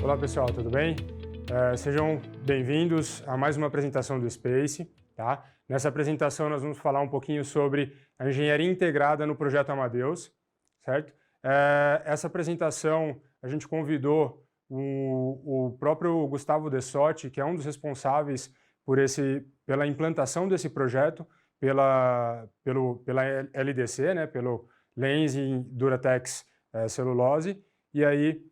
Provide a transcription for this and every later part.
Olá pessoal, tudo bem? Sejam bem-vindos a mais uma apresentação do Space, tá? Nessa apresentação nós vamos falar um pouquinho sobre a engenharia integrada no projeto Amadeus, certo? Essa apresentação a gente convidou o próprio Gustavo Dessotti, que é um dos responsáveis pela implantação desse projeto, pela LDC, né? Pelo Lenzing Duratex Celulose. E aí,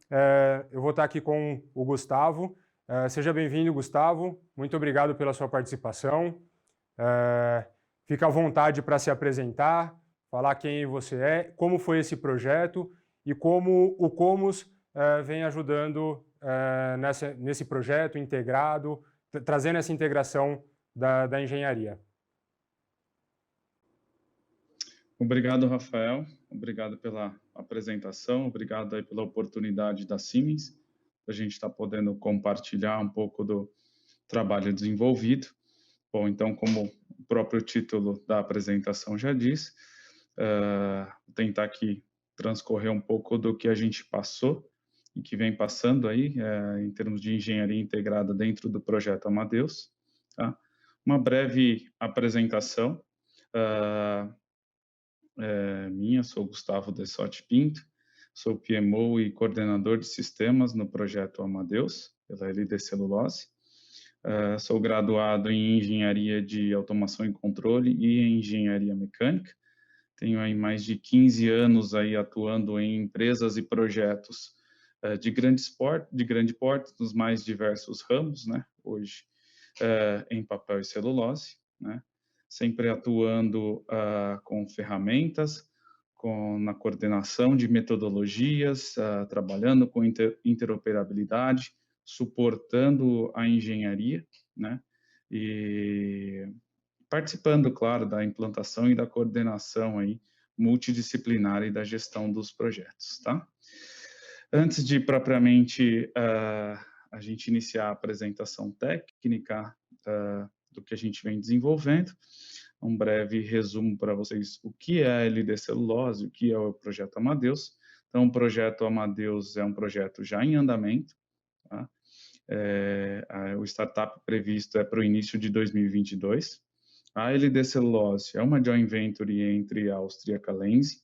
eu vou estar aqui com o Gustavo. Seja bem-vindo, Gustavo. Muito obrigado pela sua participação. Fica à vontade para se apresentar, falar quem você é, como foi esse projeto e como o Comus vem ajudando nesse projeto integrado, trazendo essa integração da engenharia. Obrigado, Rafael. Obrigado pela apresentação. Obrigado aí pela oportunidade da Siemens, a gente está podendo compartilhar um pouco do trabalho desenvolvido. Bom, então, como o próprio título da apresentação já diz, vou tentar aqui transcorrer um pouco do que a gente passou e que vem passando aí em termos de engenharia integrada dentro do projeto Amadeus. Tá? Uma breve apresentação minha, sou Gustavo Dessotti Pinto, sou PMO e coordenador de sistemas no projeto Amadeus, pela LD Celulose. Sou graduado em engenharia de automação e controle e em engenharia mecânica. Tenho aí mais de 15 anos aí atuando em empresas e projetos de grande porte, nos mais diversos ramos, né? Hoje em papel e celulose, né? Sempre atuando com ferramentas, na coordenação de metodologias, trabalhando com interoperabilidade, suportando a engenharia, né? E participando, claro, da implantação e da coordenação aí multidisciplinar e da gestão dos projetos, tá? Antes de propriamente a gente iniciar a apresentação técnica do que a gente vem desenvolvendo, um breve resumo para vocês o que é a LD Celulose, o que é o projeto Amadeus. Então, o projeto Amadeus é um projeto já em andamento, tá? O startup previsto é para o início de 2022. A LD Celulose é uma joint venture entre a austríaca Lenzing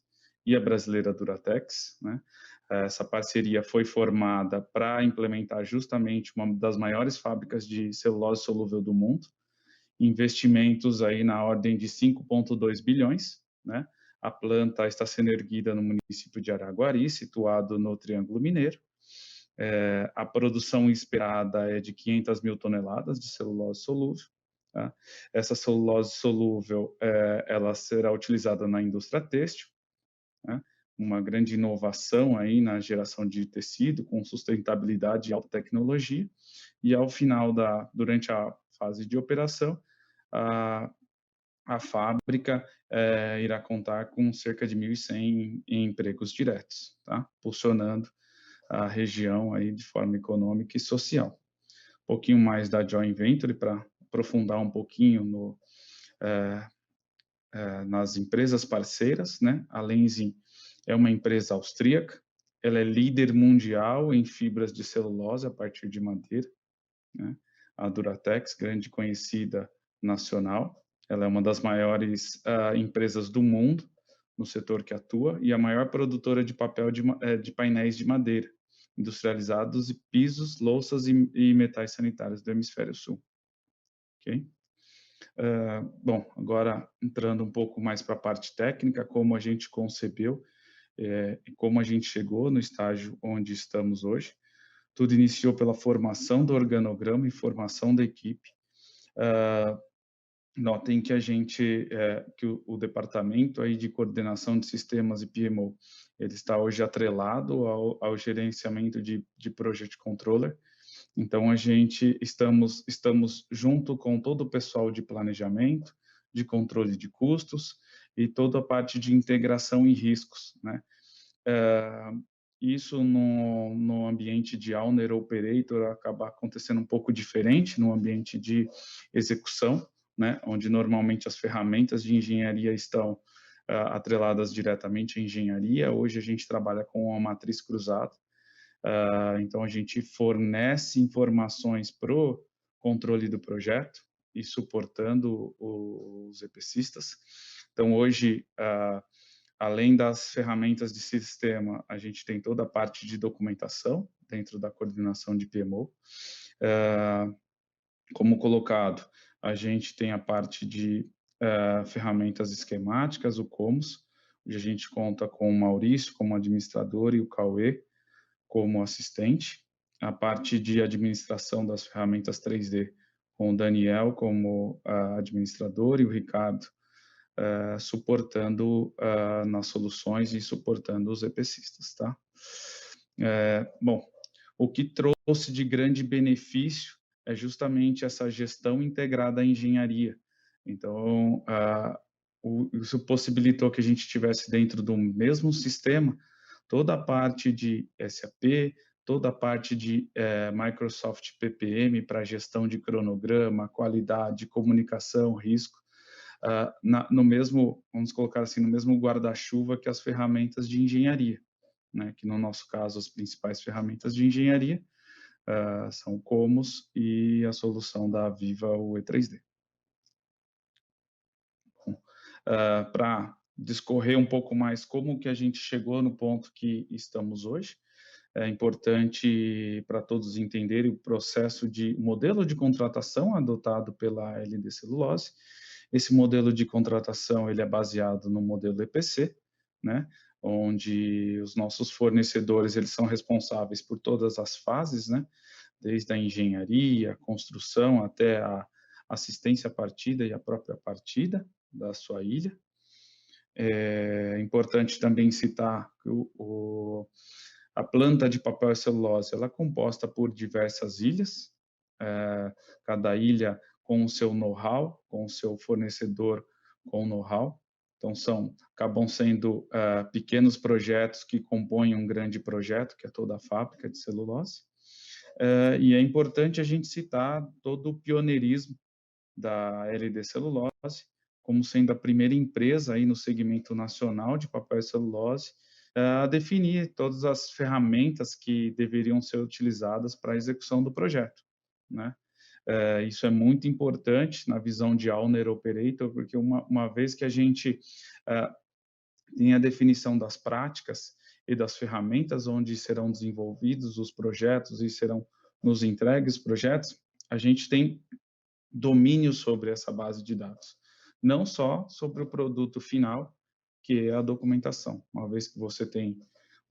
e a brasileira Duratex, né? Essa parceria foi formada para implementar justamente uma das maiores fábricas de celulose solúvel do mundo, investimentos aí na ordem de 5,2 bilhões, né? A planta está sendo erguida no município de Araguari, situado no Triângulo Mineiro. A produção esperada é de 500 mil toneladas de celulose solúvel. Tá? Essa celulose solúvel ela será utilizada na indústria têxtil, né? Uma grande inovação aí na geração de tecido com sustentabilidade e alta tecnologia. E ao final durante a fase de operação, a fábrica irá contar com cerca de 1.100 empregos diretos, tá? Impulsionando a região aí de forma econômica e social. Um pouquinho mais da joint venture para aprofundar um pouquinho nas empresas parceiras, né? A Lenzing é uma empresa austríaca, ela é líder mundial em fibras de celulose a partir de madeira, né? A Duratex, grande conhecida nacional, ela é uma das maiores empresas do mundo no setor que atua e a maior produtora de papel de painéis de madeira, industrializados e pisos, louças e metais sanitários do hemisfério sul. Ok? Bom, agora entrando um pouco mais para a parte técnica, como a gente concebeu e como a gente chegou no estágio onde estamos hoje. Tudo iniciou pela formação do organograma e formação da equipe. Notem que que o departamento aí de coordenação de sistemas e PMO, ele está hoje atrelado ao gerenciamento de Project Controller. Então, estamos junto com todo o pessoal de planejamento, de controle de custos e toda a parte de integração e riscos, né? Isso no ambiente de owner operator acaba acontecendo um pouco diferente no ambiente de execução, né? Onde normalmente as ferramentas de engenharia estão atreladas diretamente à engenharia. Hoje a gente trabalha com uma matriz cruzada, Então, a gente fornece informações para o controle do projeto e suportando os EPCistas. Então, hoje, além das ferramentas de sistema, a gente tem toda a parte de documentação dentro da coordenação de PMO. Como colocado, a gente tem a parte de ferramentas esquemáticas, o Comos, onde a gente conta com o Maurício como administrador e o Cauê como assistente. A parte de administração das ferramentas 3D, com o Daniel como administrador e o Ricardo suportando nas soluções e suportando os EPCistas, tá? Bom, o que trouxe de grande benefício é justamente essa gestão integrada à engenharia. Então, isso possibilitou que a gente tivesse dentro do mesmo sistema toda a parte de SAP, toda a parte de Microsoft PPM para gestão de cronograma, qualidade, comunicação, risco, no mesmo, vamos colocar assim, no mesmo guarda-chuva que as ferramentas de engenharia, né? Que no nosso caso as principais ferramentas de engenharia são o Comos e a solução da Viva, o E3D. Para discorrer um pouco mais como que a gente chegou no ponto que estamos hoje, é importante para todos entenderem o processo de modelo de contratação adotado pela LD Celulose. Esse modelo de contratação ele é baseado no modelo EPC, né, onde os nossos fornecedores eles são responsáveis por todas as fases, né, desde a engenharia, a construção até a assistência à partida e a própria partida da sua ilha. É importante também citar que a planta de papel e celulose ela é composta por diversas ilhas, cada ilha com o seu know-how, com o seu fornecedor com know-how. Então, acabam sendo pequenos projetos que compõem um grande projeto, que é toda a fábrica de celulose. E é importante a gente citar todo o pioneirismo da LD Celulose, como sendo a primeira empresa aí no segmento nacional de papel e celulose, a definir todas as ferramentas que deveriam ser utilizadas para a execução do projeto, né? Isso é muito importante na visão de Owner Operator, porque uma vez que a gente tem a definição das práticas e das ferramentas onde serão desenvolvidos os projetos e serão nos entregues os projetos, a gente tem domínio sobre essa base de dados, não só sobre o produto final, que é a documentação. Uma vez que você tem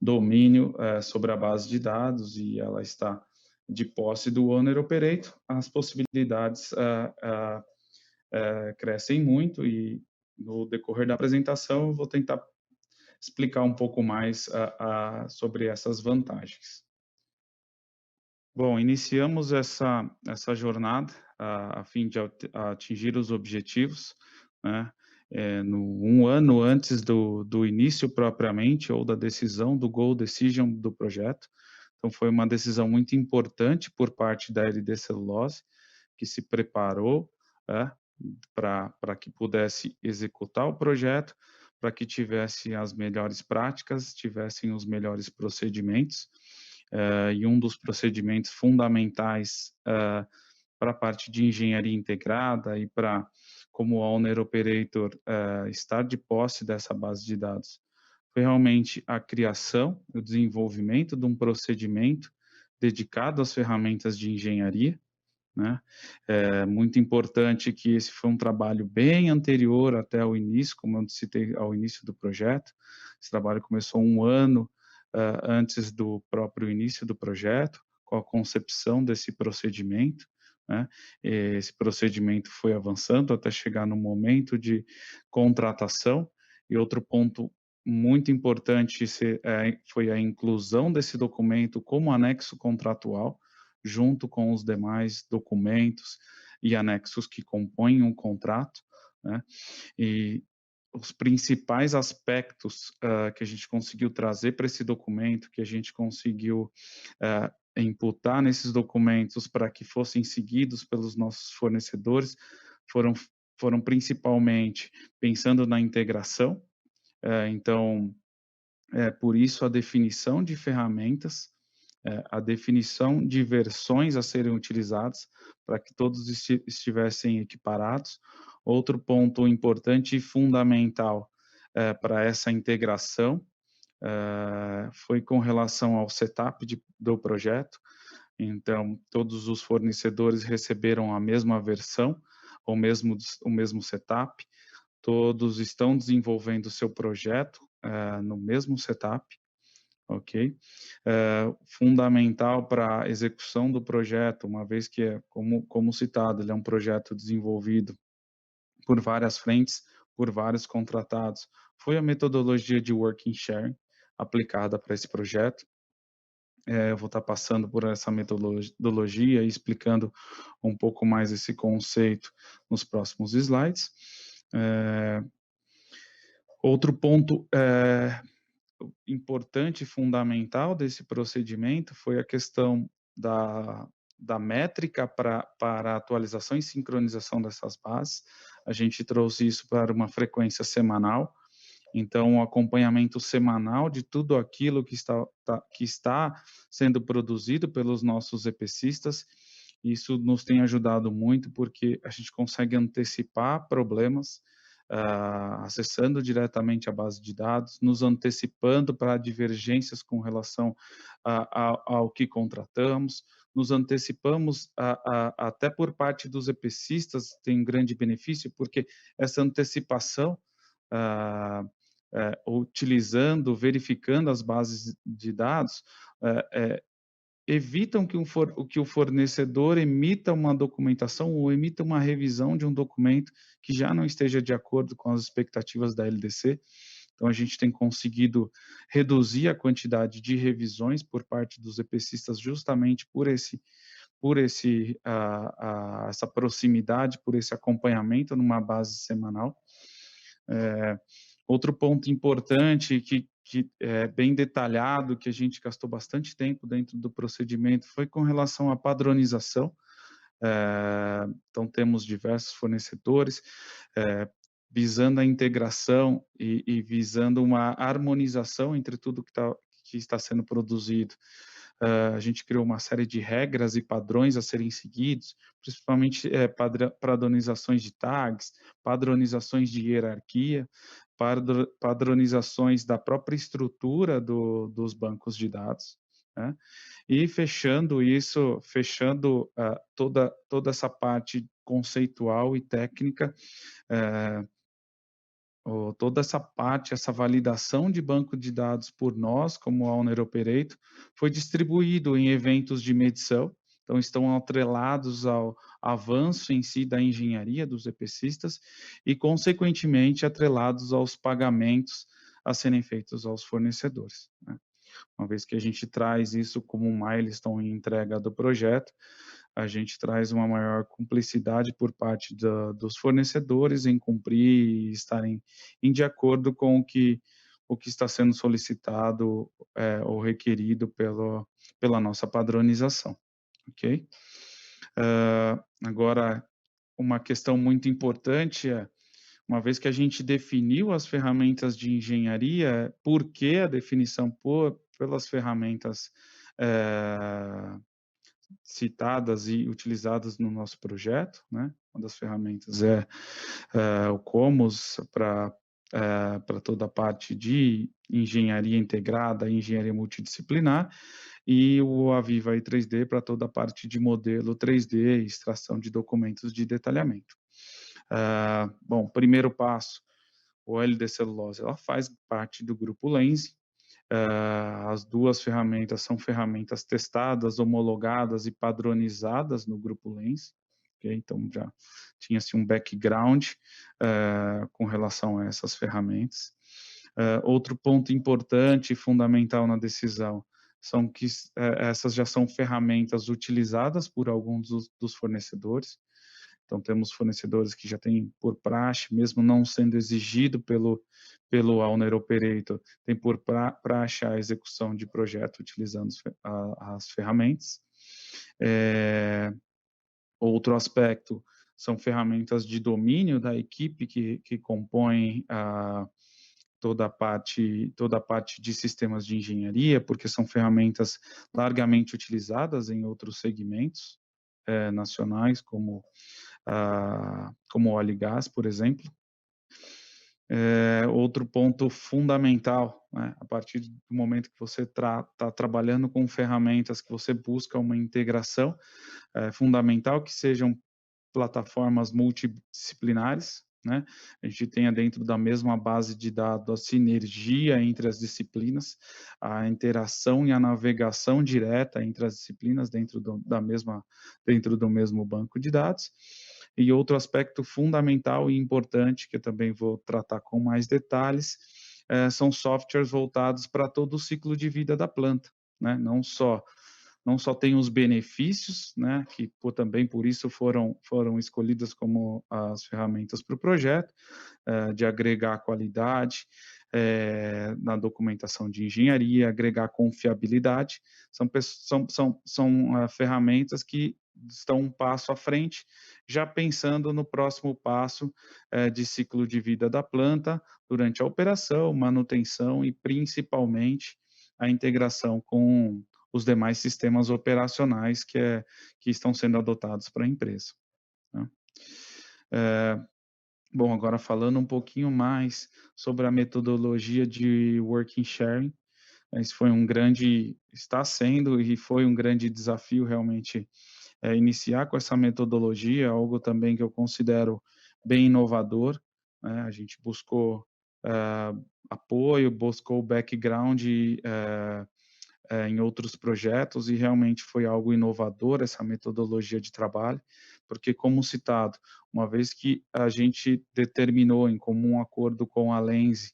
domínio sobre a base de dados e ela está de posse do Owner Operator, as possibilidades crescem muito e no decorrer da apresentação eu vou tentar explicar um pouco mais sobre essas vantagens. Bom, iniciamos essa jornada a fim de atingir os objetivos, né? Um ano antes do início propriamente, ou da decisão, do goal decision do projeto. Então, foi uma decisão muito importante por parte da LD Celulose, que se preparou para que pudesse executar o projeto, para que tivesse as melhores práticas, tivessem os melhores procedimentos, e um dos procedimentos fundamentais para a parte de engenharia integrada e para, como Owner Operator, estar de posse dessa base de dados, foi realmente a criação, o desenvolvimento de um procedimento dedicado às ferramentas de engenharia, né? É muito importante que esse foi um trabalho bem anterior até o início, como eu citei, ao início do projeto. Esse trabalho começou um ano antes do próprio início do projeto, com a concepção desse procedimento, né? Esse procedimento foi avançando até chegar no momento de contratação. E outro ponto muito importante foi a inclusão desse documento como anexo contratual, junto com os demais documentos e anexos que compõem um contrato, né? E os principais aspectos que a gente conseguiu trazer para esse documento, que a gente conseguiu imputar nesses documentos para que fossem seguidos pelos nossos fornecedores, foram principalmente pensando na integração. Então, por isso a definição de ferramentas a definição de versões a serem utilizadas para que todos estivessem equiparados. Outro ponto importante e fundamental para essa integração foi com relação ao setup do projeto. Então, todos os fornecedores receberam a mesma versão, o mesmo setup, todos estão desenvolvendo o seu projeto no mesmo setup, ok? Fundamental para a execução do projeto, uma vez que, como citado, ele é um projeto desenvolvido por várias frentes, por vários contratados, foi a metodologia de working sharing aplicada para esse projeto. Eu vou estar passando por essa metodologia e explicando um pouco mais esse conceito nos próximos slides. Outro ponto importante e fundamental desse procedimento foi a questão da métrica para atualização e sincronização dessas bases. A gente trouxe isso para uma frequência semanal, então o acompanhamento semanal de tudo aquilo que está sendo produzido pelos nossos EPCistas. Isso nos tem ajudado muito porque a gente consegue antecipar problemas, acessando diretamente a base de dados, nos antecipando para divergências com relação ao que contratamos, nos antecipamos até por parte dos EPCistas, tem um grande benefício, porque essa antecipação, utilizando, verificando as bases de dados, evitam que o fornecedor emita uma documentação ou emita uma revisão de um documento que já não esteja de acordo com as expectativas da LDC. Então, a gente tem conseguido reduzir a quantidade de revisões por parte dos EPCistas justamente essa proximidade, por esse acompanhamento numa base semanal. Outro ponto importante que é bem detalhado, que a gente gastou bastante tempo dentro do procedimento, foi com relação à padronização. Então, temos diversos fornecedores visando a integração e visando uma harmonização entre tudo que está sendo produzido. A gente criou uma série de regras e padrões a serem seguidos, principalmente padronizações de tags, padronizações de hierarquia, padronizações da própria estrutura dos bancos de dados, né? E fechando toda essa parte conceitual e técnica, toda essa parte, essa validação de banco de dados por nós, como Owner Operator, foi distribuído em eventos de medição, então estão atrelados ao avanço em si da engenharia dos EPCistas e, consequentemente, atrelados aos pagamentos a serem feitos aos fornecedores, né? Uma vez que a gente traz isso como um milestone em entrega do projeto, a gente traz uma maior cumplicidade por parte dos fornecedores em cumprir e estarem de acordo com o que está sendo solicitado ou requerido pela nossa padronização, ok? Agora, uma questão muito importante uma vez que a gente definiu as ferramentas de engenharia, por que a definição pelas ferramentas citadas e utilizadas no nosso projeto, né? Uma das ferramentas é o Comos para toda a parte de engenharia integrada, engenharia multidisciplinar, e o Aviva i3D para toda a parte de modelo 3D e extração de documentos de detalhamento. Bom, primeiro passo, o LD Celulose, ela faz parte do grupo Lense. As duas ferramentas são ferramentas testadas, homologadas e padronizadas no grupo Lense. Okay? Então, já tinha-se um background com relação a essas ferramentas. Outro ponto importante e fundamental na decisão são que essas já são ferramentas utilizadas por alguns dos fornecedores. Então, temos fornecedores que já têm por praxe, mesmo não sendo exigido pelo Owner Operator, tem por praxe a execução de projeto utilizando as ferramentas. Outro aspecto são ferramentas de domínio da equipe que compõem toda a parte de sistemas de engenharia, porque são ferramentas largamente utilizadas em outros segmentos nacionais, como óleo e gás, por exemplo. Outro ponto fundamental, né, a partir do momento que você está trabalhando com ferramentas que você busca uma integração, é fundamental que sejam plataformas multidisciplinares, né? A gente tenha dentro da mesma base de dados a sinergia entre as disciplinas, a interação e a navegação direta entre as disciplinas dentro do mesmo banco de dados. E outro aspecto fundamental e importante, que eu também vou tratar com mais detalhes, são softwares voltados para todo o ciclo de vida da planta, né? Não só tem os benefícios, né, que também por isso foram escolhidas como as ferramentas para o projeto, de agregar qualidade na documentação de engenharia, agregar confiabilidade, são ferramentas que estão um passo à frente, já pensando no próximo passo de ciclo de vida da planta, durante a operação, manutenção e principalmente a integração com os demais sistemas operacionais que estão sendo adotados para a empresa, né? Bom, agora falando um pouquinho mais sobre a metodologia de Working Sharing, esse foi está sendo e foi um grande desafio realmente iniciar com essa metodologia, algo também que eu considero bem inovador, né? A gente buscou apoio, buscou background em outros projetos e realmente foi algo inovador essa metodologia de trabalho, porque como citado, uma vez que a gente determinou em comum acordo com a Lense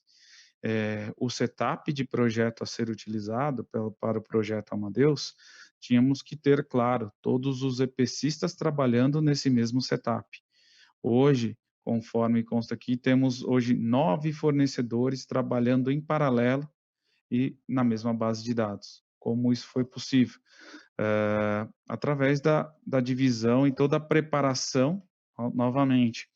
o setup de projeto a ser utilizado para o projeto Amadeus, tínhamos que ter, claro, todos os EPCistas trabalhando nesse mesmo setup. Hoje, conforme consta aqui, temos hoje 9 fornecedores trabalhando em paralelo e na mesma base de dados. Como isso foi possível? Através da divisão e toda a preparação, novamente.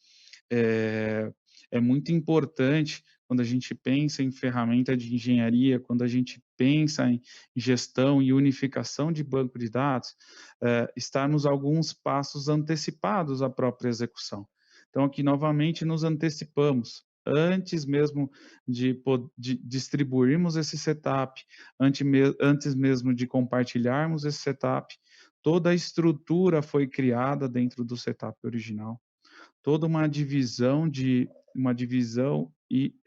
É muito importante quando a gente pensa em ferramenta de engenharia, quando a gente pensa em gestão e unificação de banco de dados, estarmos alguns passos antecipados à própria execução. Então, aqui novamente nos antecipamos, antes mesmo de distribuirmos esse setup, antes mesmo de compartilharmos esse setup, toda a estrutura foi criada dentro do setup original, toda uma divisão e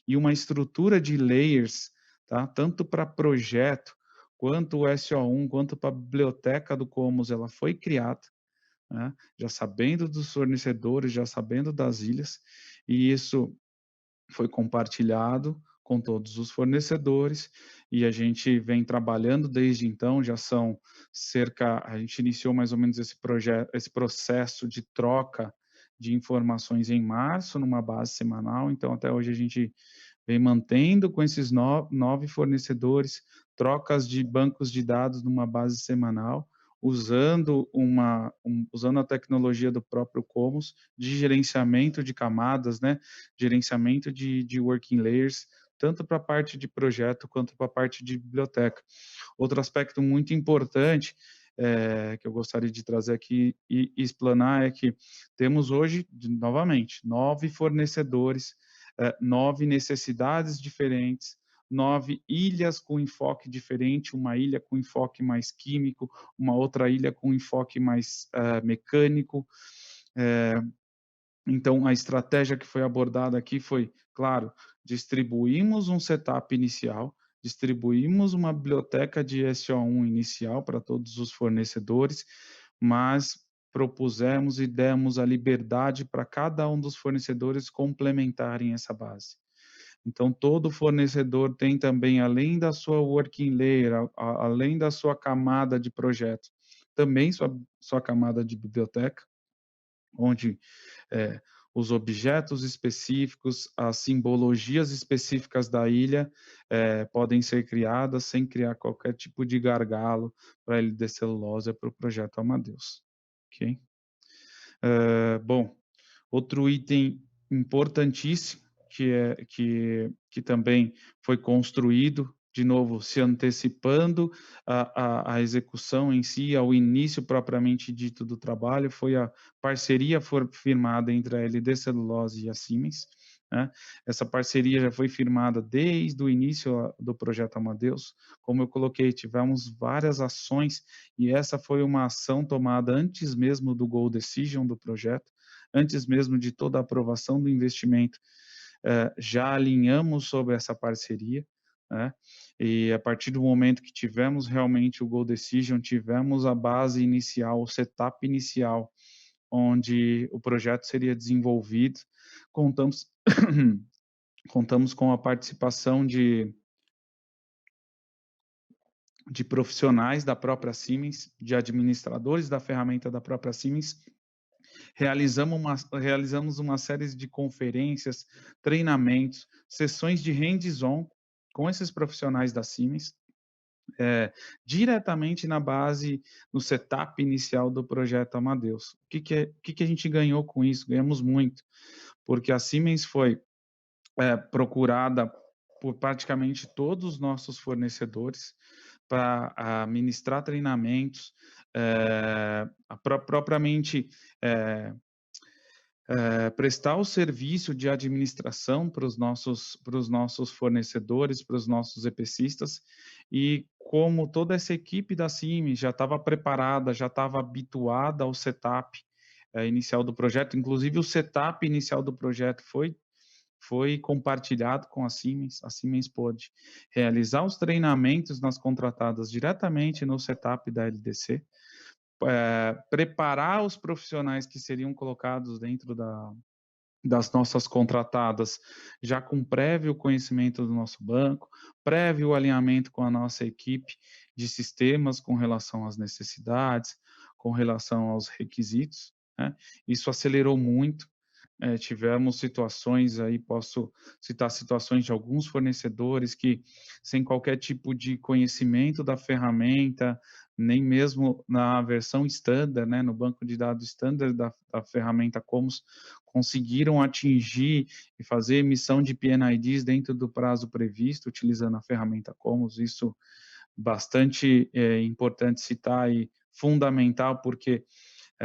uma estrutura de layers, tá? Tanto para projeto, quanto o SO1, quanto para a biblioteca do Commons, ela foi criada, né? Já sabendo dos fornecedores, já sabendo das ilhas, e isso foi compartilhado com todos os fornecedores e a gente vem trabalhando desde então, a gente iniciou mais ou menos esse processo de troca de informações em março, numa base semanal, então até hoje a gente vem mantendo com esses 9 fornecedores, trocas de bancos de dados numa base semanal, usando a tecnologia do próprio Commons de gerenciamento de camadas, né? Gerenciamento de working layers, tanto para a parte de projeto quanto para a parte de biblioteca. Outro aspecto muito importante que eu gostaria de trazer aqui e explanar é que temos hoje, novamente, 9 fornecedores, 9 necessidades diferentes, 9 ilhas com enfoque diferente, uma ilha com enfoque mais químico, uma outra ilha com enfoque mais mecânico. Então, a estratégia que foi abordada aqui foi, claro, distribuímos um setup inicial, distribuímos uma biblioteca de SO1 inicial para todos os fornecedores, mas propusemos e demos a liberdade para cada um dos fornecedores complementarem essa base. Então, todo fornecedor tem também, além da sua working layer, além da sua camada de projeto, também sua camada de biblioteca, onde os objetos específicos, as simbologias específicas da ilha podem ser criadas sem criar qualquer tipo de gargalo para a LD Celulose para o projeto Amadeus. Bom, outro item importantíssimo que também foi construído, de novo, se antecipando à execução em si, ao início propriamente dito do trabalho, foi a parceria firmada entre a LD Celulose e a Siemens, né? Essa parceria já foi firmada desde o início do projeto Amadeus. Como eu coloquei, tivemos várias ações e essa foi uma ação tomada antes mesmo do Goal Decision do projeto, antes mesmo de toda a aprovação do investimento. Já alinhamos sobre essa parceria, né? E a partir do momento que tivemos realmente o Goal Decision, tivemos a base inicial, o setup inicial, onde o projeto seria desenvolvido, contamos contamos com a participação de profissionais da própria Siemens, de administradores da ferramenta da própria Siemens. Realizamos uma série de conferências, treinamentos, sessões de hands-on com esses profissionais da Siemens, diretamente na base, no setup inicial do projeto Amadeus. O que a gente ganhou com isso? Ganhamos muito, porque a Siemens foi procurada por praticamente todos os nossos fornecedores para ministrar treinamentos, propriamente prestar o serviço de administração para os nossos fornecedores, para os nossos EPCistas, e como toda essa equipe da Siemens já estava preparada, já estava habituada ao setup inicial do projeto, inclusive o setup inicial do projeto foi compartilhado com a Siemens pôde realizar os treinamentos nas contratadas diretamente no setup da LDC, preparar os profissionais que seriam colocados dentro das nossas contratadas, já com prévio conhecimento do nosso banco, prévio alinhamento com a nossa equipe de sistemas com relação às necessidades, com relação aos requisitos, né? Isso acelerou muito. Tivemos situações aí, posso citar situações de alguns fornecedores que, sem qualquer tipo de conhecimento da ferramenta, nem mesmo na versão standard, né, no banco de dados standard da ferramenta Commos, conseguiram atingir e fazer emissão de PNIDs dentro do prazo previsto, utilizando a ferramenta Commos. Isso bastante importante citar e fundamental, porque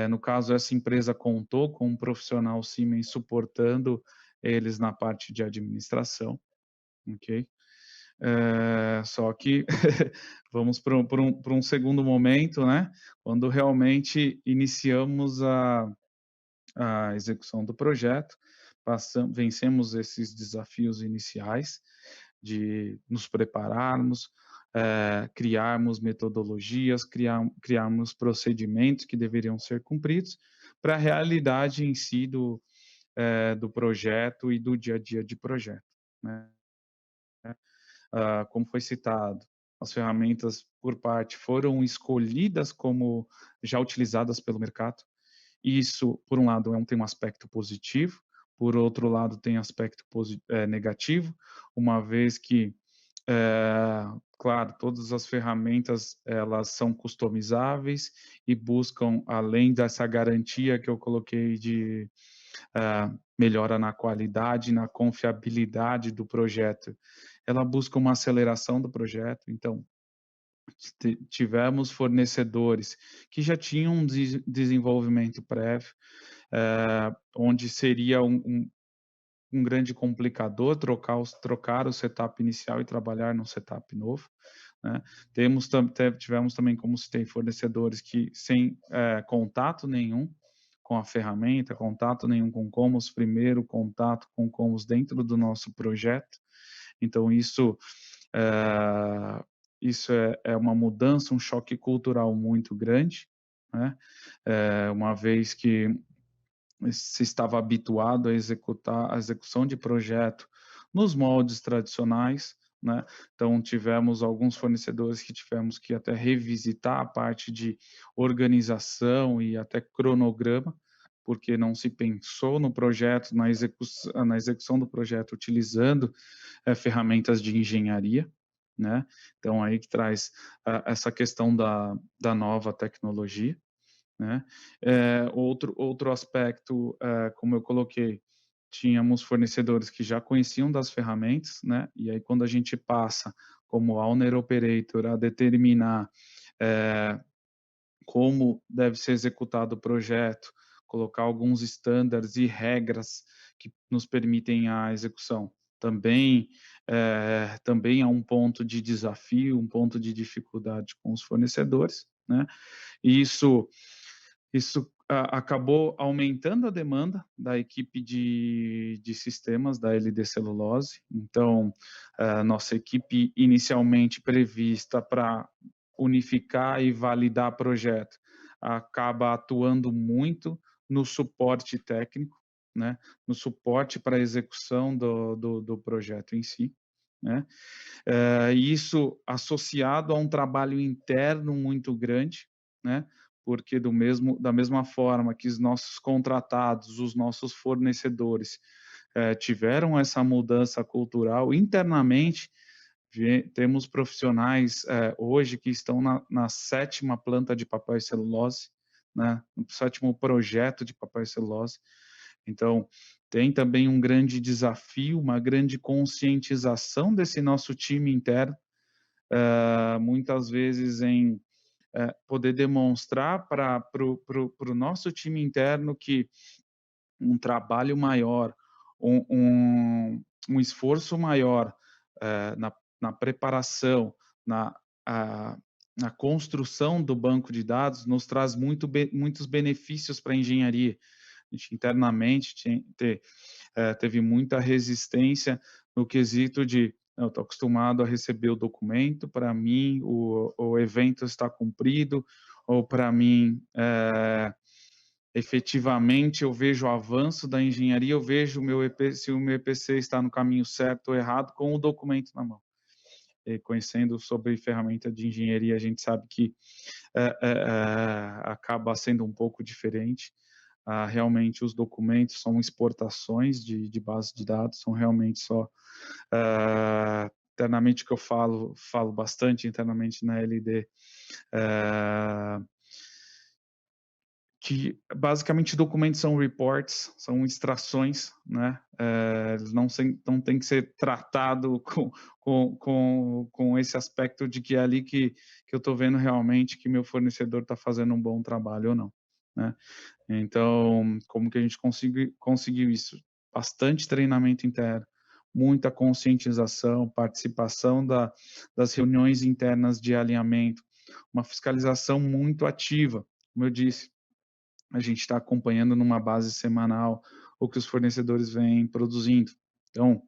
no caso, essa empresa contou com um profissional Siemens suportando eles na parte de administração, ok? Só que vamos para um segundo momento, né? Quando realmente iniciamos a execução do projeto, vencemos esses desafios iniciais de nos prepararmos, criarmos metodologias, criarmos procedimentos que deveriam ser cumpridos para a realidade em si do projeto e do dia a dia de projeto, né? Como foi citado, as ferramentas por parte foram escolhidas como já utilizadas pelo mercado. Isso, por um lado, tem um aspecto positivo, por outro lado, tem aspecto negativo, uma vez que, claro, todas as ferramentas elas são customizáveis e buscam, além dessa garantia que eu coloquei de melhora na qualidade, na confiabilidade do projeto, ela busca uma aceleração do projeto. Então, tivemos fornecedores que já tinham um desenvolvimento prévio, onde seria um grande complicador trocar o setup inicial e trabalhar no setup novo, né? Tivemos também, como citei, fornecedores que sem contato nenhum com a ferramenta, contato nenhum com Commos, primeiro contato com Commos dentro do nosso projeto. Então, isso é uma mudança, um choque cultural muito grande, né? Uma vez que se estava habituado a executar a execução de projeto nos moldes tradicionais, né? Então, tivemos alguns fornecedores que tivemos que até revisitar a parte de organização e até cronograma, porque não se pensou no projeto, na execução do projeto utilizando ferramentas de engenharia, né? Então, aí que traz essa questão da nova tecnologia, né? Outro aspecto, como eu coloquei, tínhamos fornecedores que já conheciam das ferramentas, né? E aí quando a gente passa como owner operator a determinar como deve ser executado o projeto, colocar alguns estándares e regras que nos permitem a execução. Também há um ponto de desafio, um ponto de dificuldade com os fornecedores, né? E isso acabou aumentando a demanda da equipe de sistemas da LD Celulose. Então, nossa equipe inicialmente prevista para unificar e validar projeto acaba atuando muito no suporte técnico, né? No suporte para a execução do projeto em si, né? Isso associado a um trabalho interno muito grande, né? Porque da mesma forma que os nossos contratados, os nossos fornecedores tiveram essa mudança cultural internamente, temos profissionais hoje que estão na 7ª planta de papel e celulose, né? No 7º projeto de papel e celulose. Então, tem também um grande desafio, uma grande conscientização desse nosso time interno, muitas vezes em poder demonstrar para o nosso time interno que um trabalho maior, um esforço maior na preparação, na, a, na construção do banco de dados nos traz muitos benefícios para a engenharia. A gente internamente teve muita resistência no quesito de eu estou acostumado a receber o documento, para mim o evento está cumprido, ou para mim efetivamente eu vejo o avanço da engenharia, eu vejo se o meu EPC está no caminho certo ou errado com o documento na mão. E conhecendo sobre ferramenta de engenharia, a gente sabe que acaba sendo um pouco diferente. Realmente os documentos são exportações de base de dados, são realmente só internamente que eu falo bastante internamente na LD, que basicamente documentos são reports, são extrações, né? Eles não tem que ser tratado com esse aspecto de que é ali que eu estou vendo realmente que meu fornecedor está fazendo um bom trabalho ou não, né? Então, como que a gente conseguiu isso? Bastante treinamento interno, muita conscientização, participação das reuniões internas de alinhamento, uma fiscalização muito ativa, como eu disse, a gente está acompanhando numa base semanal o que os fornecedores vêm produzindo. Então,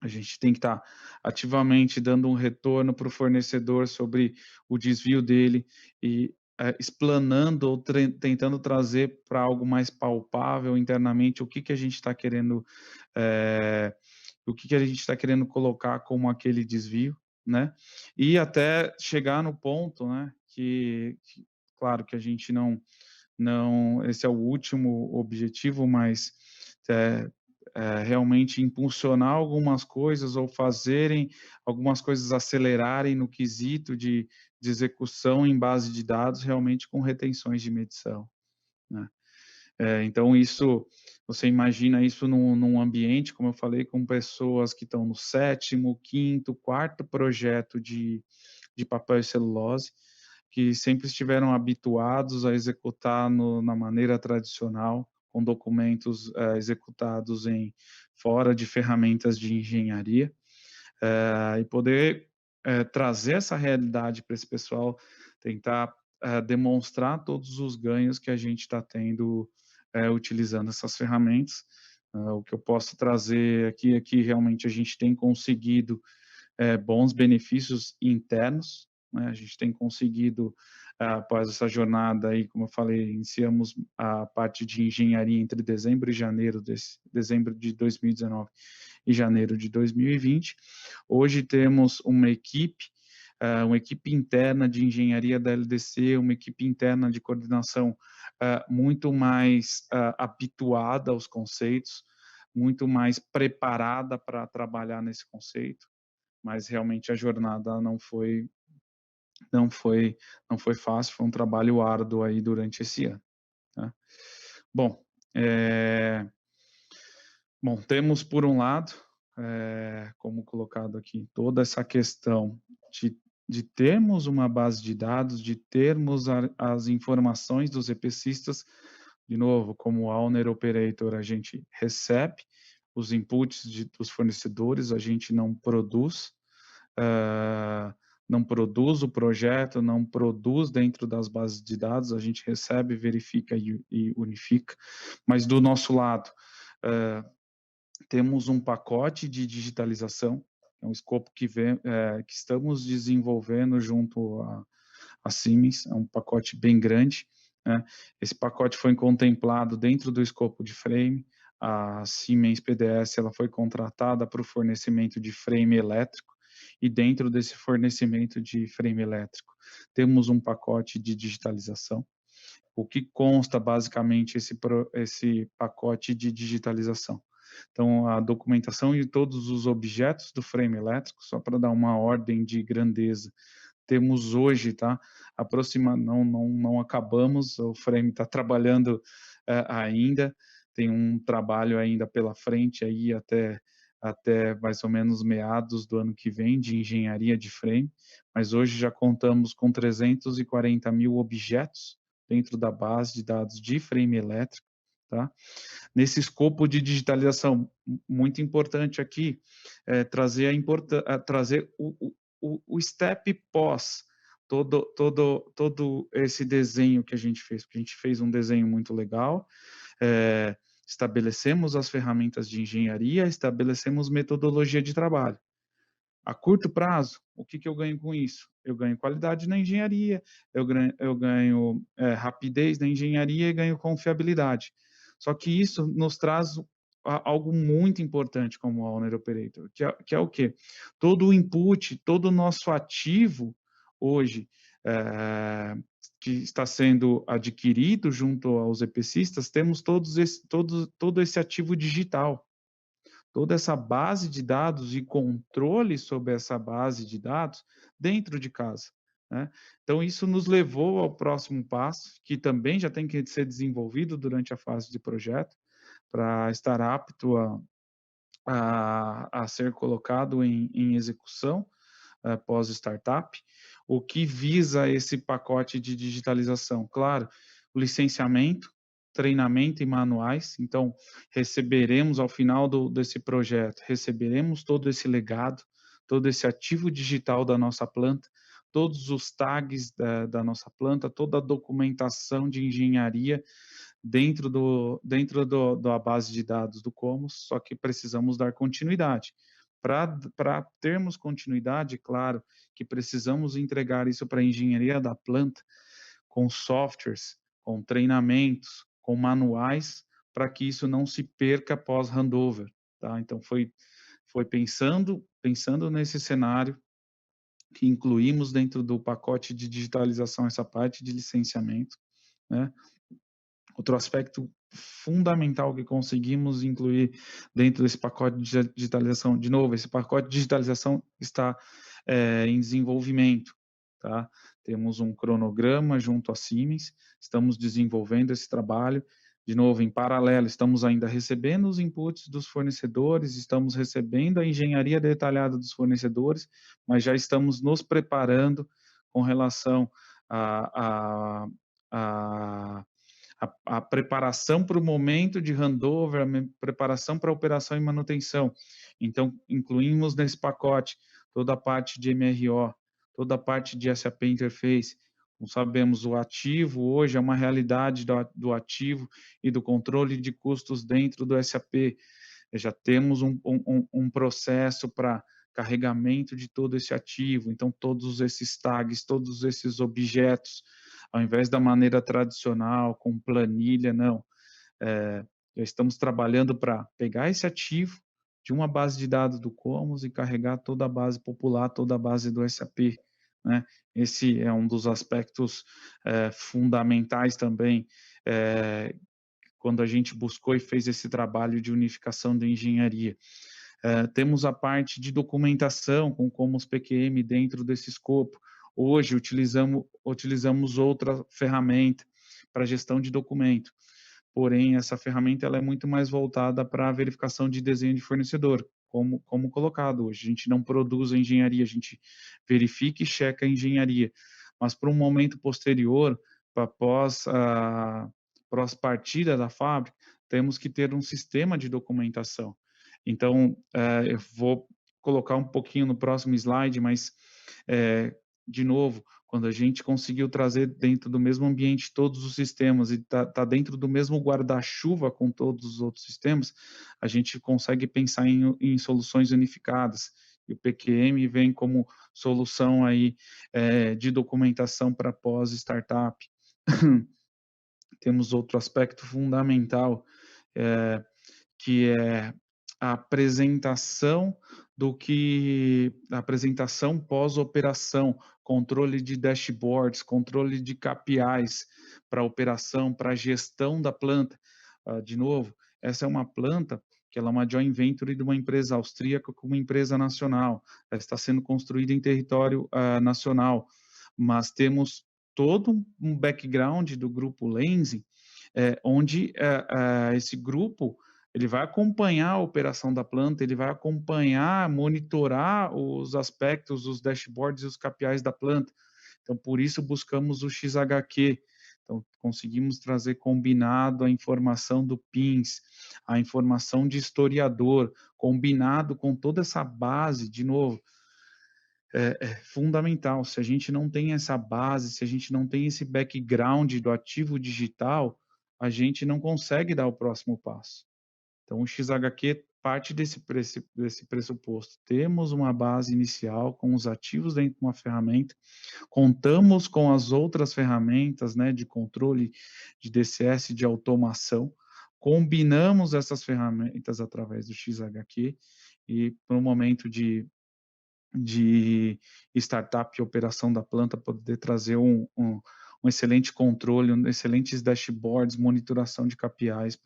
a gente tem que estar ativamente dando um retorno para o fornecedor sobre o desvio dele e explanando ou tentando trazer para algo mais palpável internamente o que a gente está querendo, o que a gente está querendo colocar como aquele desvio, né? E até chegar no ponto, né? Claro que a gente não, esse é o último objetivo, mas realmente impulsionar algumas coisas ou fazerem algumas coisas acelerarem no quesito de execução em base de dados, realmente com retenções de medição, né? Então, você imagina isso num ambiente, como eu falei, com pessoas que estão no 7º, 5º, 4º projeto de papel e celulose, que sempre estiveram habituados a executar na maneira tradicional, com documentos executados fora de ferramentas de engenharia, e poder trazer essa realidade para esse pessoal, tentar demonstrar todos os ganhos que a gente está tendo utilizando essas ferramentas. O que eu posso trazer aqui é que realmente a gente tem conseguido bons benefícios internos, né? A gente tem conseguido, após essa jornada aí, como eu falei, iniciamos a parte de engenharia entre dezembro de 2019 e janeiro de 2020. Hoje temos uma equipe interna de engenharia da LDC, uma equipe interna de coordenação muito mais habituada aos conceitos, muito mais preparada para trabalhar nesse conceito, mas realmente a jornada não foi fácil, foi um trabalho árduo aí durante esse ano, tá? Bom, Bom, temos por um lado, como colocado aqui, toda essa questão de, de termos uma base de dados, de termos as informações dos EPCistas, de novo, como owner operator, a gente recebe os inputs dos fornecedores, a gente não produz, ah, não produz o projeto, não produz dentro das bases de dados, a gente recebe, verifica e unifica, mas do nosso lado, temos um pacote de digitalização, é um escopo que estamos desenvolvendo junto à Siemens, é um pacote bem grande, né? Esse pacote foi contemplado dentro do escopo de frame, a Siemens PDS ela foi contratada para o fornecimento de frame elétrico, e dentro desse fornecimento de frame elétrico, temos um pacote de digitalização. O que consta basicamente esse pacote de digitalização? Então, a documentação de todos os objetos do frame elétrico, só para dar uma ordem de grandeza, temos hoje, tá? Não acabamos, o frame está trabalhando ainda, tem um trabalho ainda pela frente aí até mais ou menos meados do ano que vem de engenharia de frame, mas hoje já contamos com 340 mil objetos dentro da base de dados de frame elétrico, tá? Nesse escopo de digitalização, muito importante aqui, trazer o step pós todo esse desenho que a gente fez, porque a gente fez um desenho muito legal, estabelecemos as ferramentas de engenharia, estabelecemos metodologia de trabalho. A curto prazo, o que eu ganho com isso? Eu ganho qualidade na engenharia, eu ganho rapidez na engenharia e ganho confiabilidade. Só que isso nos traz algo muito importante como Owner Operator, que é o quê? Todo o input, todo o nosso ativo hoje, que está sendo adquirido junto aos EPCistas, temos todo esse ativo digital, toda essa base de dados e controle sobre essa base de dados dentro de casa, né? Então, isso nos levou ao próximo passo, que também já tem que ser desenvolvido durante a fase de projeto, para estar apto a ser colocado em execução pós-startup, o que visa esse pacote de digitalização? Claro, o licenciamento, treinamento e manuais. Então, receberemos ao final desse projeto, receberemos todo esse legado, todo esse ativo digital da nossa planta, todos os tags da nossa planta, toda a documentação de engenharia da base de dados do Comos, só que precisamos dar continuidade. Para termos continuidade, claro que precisamos entregar isso para a engenharia da planta com softwares, com treinamentos, com manuais, para que isso não se perca após handover. Tá? Então, foi pensando nesse cenário que incluímos dentro do pacote de digitalização essa parte de licenciamento, né? Outro aspecto fundamental que conseguimos incluir dentro desse pacote de digitalização, de novo, esse pacote de digitalização está em desenvolvimento, tá? Temos um cronograma junto à Siemens, estamos desenvolvendo esse trabalho, de novo, em paralelo, estamos ainda recebendo os inputs dos fornecedores, estamos recebendo a engenharia detalhada dos fornecedores, mas já estamos nos preparando com relação a a preparação para o momento de handover, a preparação para a operação e manutenção. Então, incluímos nesse pacote toda a parte de MRO, toda a parte de SAP Interface. Como sabemos, o ativo hoje é uma realidade do ativo e do controle de custos dentro do SAP. Já temos um processo para carregamento de todo esse ativo, então todos esses tags, todos esses objetos, ao invés da maneira tradicional, com planilha, não. Já estamos trabalhando para pegar esse ativo de uma base de dados do Comos e carregar toda a base popular, toda a base do SAP, né? Esse é um dos aspectos fundamentais também, quando a gente buscou e fez esse trabalho de unificação da engenharia. Temos a parte de documentação com Comos PQM dentro desse escopo. Hoje utilizamos outra ferramenta para gestão de documento. porém essa ferramenta ela é muito mais voltada para a verificação de desenho de fornecedor, como colocado hoje. A gente não produz a engenharia, a gente verifica e checa a engenharia, mas para um momento posterior, após a pós partida da fábrica, temos que ter um sistema de documentação. Então, eu vou colocar um pouquinho no próximo slide, mas, de novo, quando a gente conseguiu trazer dentro do mesmo ambiente todos os sistemas e tá dentro do mesmo guarda-chuva com todos os outros sistemas, a gente consegue pensar em soluções unificadas. E o PQM vem como solução aí, de documentação para pós-startup. Temos outro aspecto fundamental, eh, que é a apresentação pós-operação, controle de dashboards, controle de KPIs para operação, para gestão da planta. De novo, essa é uma planta que ela é uma joint venture de uma empresa austríaca com uma empresa nacional. Ela está sendo construída em território nacional, mas temos todo um background do grupo Lenzing, onde esse grupo ele vai acompanhar a operação da planta, ele vai acompanhar, monitorar os aspectos, os dashboards e os KPIs da planta. Então, por isso buscamos o XHQ. Então, conseguimos trazer combinado a informação do PINS, a informação de historiador, combinado com toda essa base, de novo, é fundamental. Se a gente não tem essa base, se a gente não tem esse background do ativo digital, a gente não consegue dar o próximo passo. Então, o XHQ parte desse pressuposto. Temos uma base inicial com os ativos dentro de uma ferramenta, contamos com as outras ferramentas, né, de controle de DCS, de automação, combinamos essas ferramentas através do XHQ e para o momento de startup e operação da planta, poder trazer um excelente controle, excelentes dashboards, monitoração de KPIs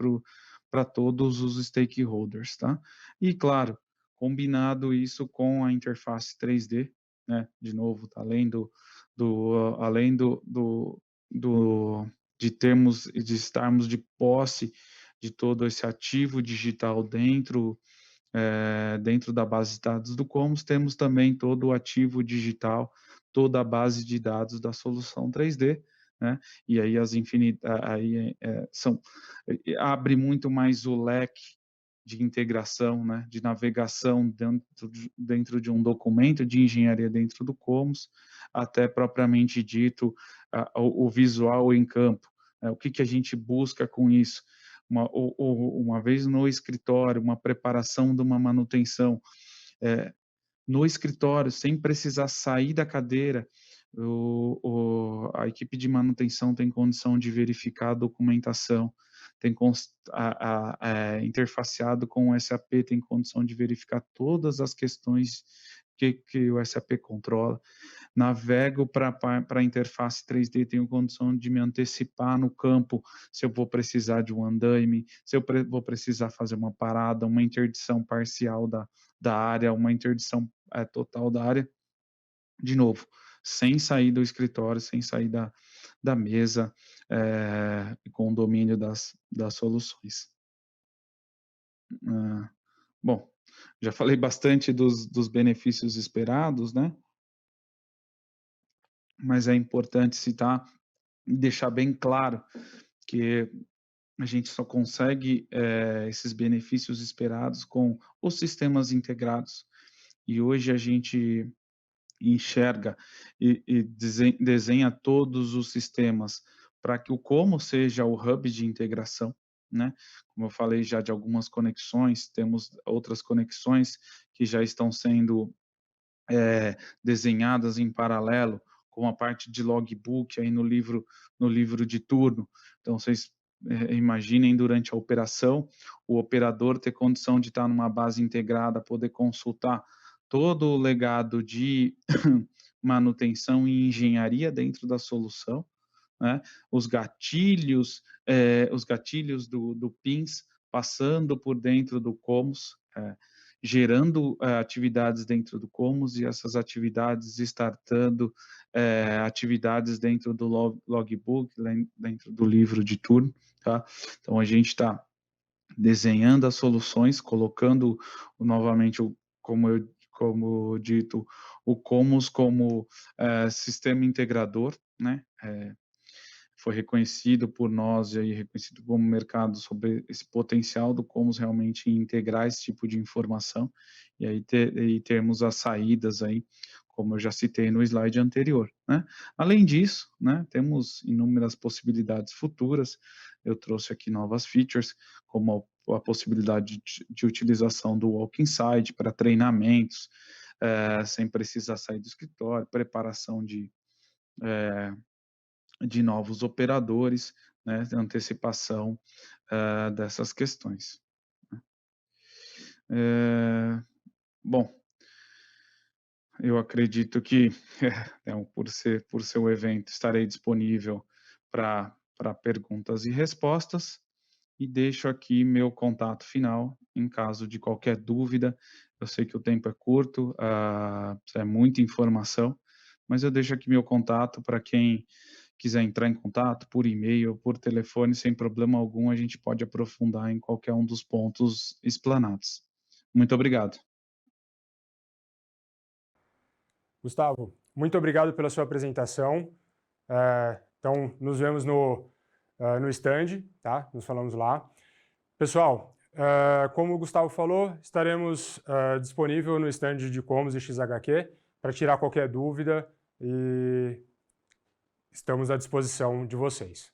para todos os stakeholders, tá? E, claro, combinado isso com a interface 3D, né? De novo, além de termos e de estarmos de posse de todo esse ativo digital dentro da base de dados do Commos, temos também todo o ativo digital, toda a base de dados da solução 3D, né? E aí abre muito mais o leque de integração, né? De navegação dentro de um documento de engenharia dentro do Commos, até propriamente dito o visual em campo. Né? O que a gente busca com isso? Uma vez no escritório, uma preparação de uma manutenção, no escritório, sem precisar sair da cadeira, a equipe de manutenção tem condição de verificar a documentação, tem interfaceado com o SAP, tem condição de verificar todas as questões que o SAP controla. Navego para a interface 3D, tenho condição de me antecipar no campo, se eu vou precisar de um andaime, se eu vou precisar fazer uma parada, uma interdição parcial da área, uma interdição total da área, de novo, sem sair do escritório, sem sair da mesa, com o domínio das soluções. Bom, já falei bastante dos benefícios esperados, né? Mas é importante citar e deixar bem claro que a gente só consegue esses benefícios esperados com os sistemas integrados. E hoje a gente enxerga e desenha todos os sistemas para que o como seja o hub de integração, né? Como eu falei já de algumas conexões, temos outras conexões que já estão sendo desenhadas em paralelo com a parte de logbook aí no livro de turno. Então, vocês imaginem durante a operação, o operador ter condição de estar numa base integrada, poder consultar todo o legado de manutenção e engenharia dentro da solução, né? Os gatilhos do PINS passando por dentro do Commos, gerando atividades dentro do Commons e essas atividades startando atividades dentro do logbook, dentro do livro de turno, tá? Então, a gente está desenhando as soluções, colocando novamente, como dito, o Commons como sistema integrador, né? Foi reconhecido por nós e reconhecido como mercado sobre esse potencial do Commons realmente integrar esse tipo de informação e aí termos as saídas aí, como eu já citei no slide anterior, né? Além disso, né, temos inúmeras possibilidades futuras. Eu trouxe aqui novas features, como a possibilidade de utilização do Walk Inside para treinamentos, sem precisar sair do escritório, preparação de novos operadores, né, antecipação dessas questões. Bom, eu acredito que, por ser o evento, estarei disponível para perguntas e respostas, e deixo aqui meu contato final, em caso de qualquer dúvida. Eu sei que o tempo é curto, é muita informação, mas eu deixo aqui meu contato para quem quiser entrar em contato por e-mail, por telefone, sem problema algum, a gente pode aprofundar em qualquer um dos pontos explanados. Muito obrigado. Gustavo, muito obrigado pela sua apresentação. Então, nos vemos no stand, tá? Nos falamos lá. Pessoal, como o Gustavo falou, estaremos disponível no stand de Commons e XHQ para tirar qualquer dúvida e estamos à disposição de vocês.